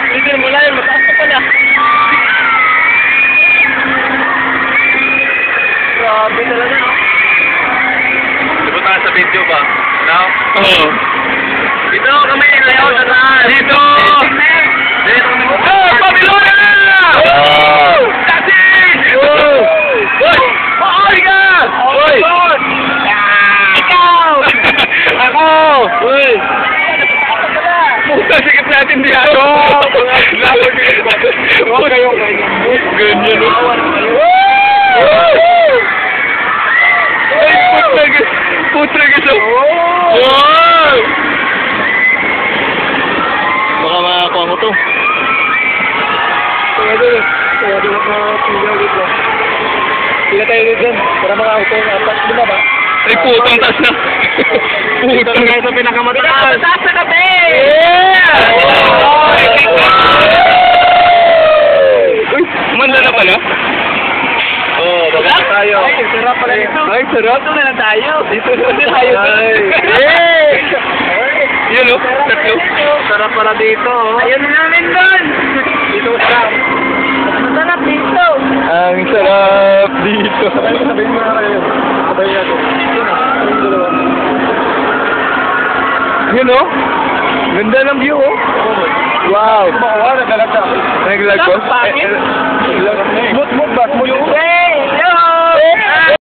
Hindi mo lang, mataas ka pala. Grabe talaga, no? Di ba tayo sa video ba? Now? Oo. Dito kami, layout na tayo. Dito! Dito kami. Oh, Babylonia! Oh! Dati! Oh! Uy! Maoy ka! Uy! Ikaw! Ako! Uy! Puta, sikip natin di ako! Huwag kayong ganyan. Ay, putrag ito! Wow! Baka makakuha mo to. Sila tayo dyan, para makauto ng apat, lima ba? Ay, putang taas na! Dito Putang tayo sa pinakamataas. Mataas na kape! Uy, manda na pala? Oh, baba tayo. Ay, sarap pala ito. Ay, sarap. Dito na lang tayo. Dito na lang tayo. Hey! Yan o, tatlo. Sarap pala dito. Oh. Ayun na namin doon. Dito sarap. Masarap dito. Ang sarap dito. Sabihin mo na kayo. Sabihin natin. Dito na. Yung dalawa. Yun o. Ganda ng view o. Wow. Kumakuha, naglalagda. Naglagos? Bakit? Mood ba? Mood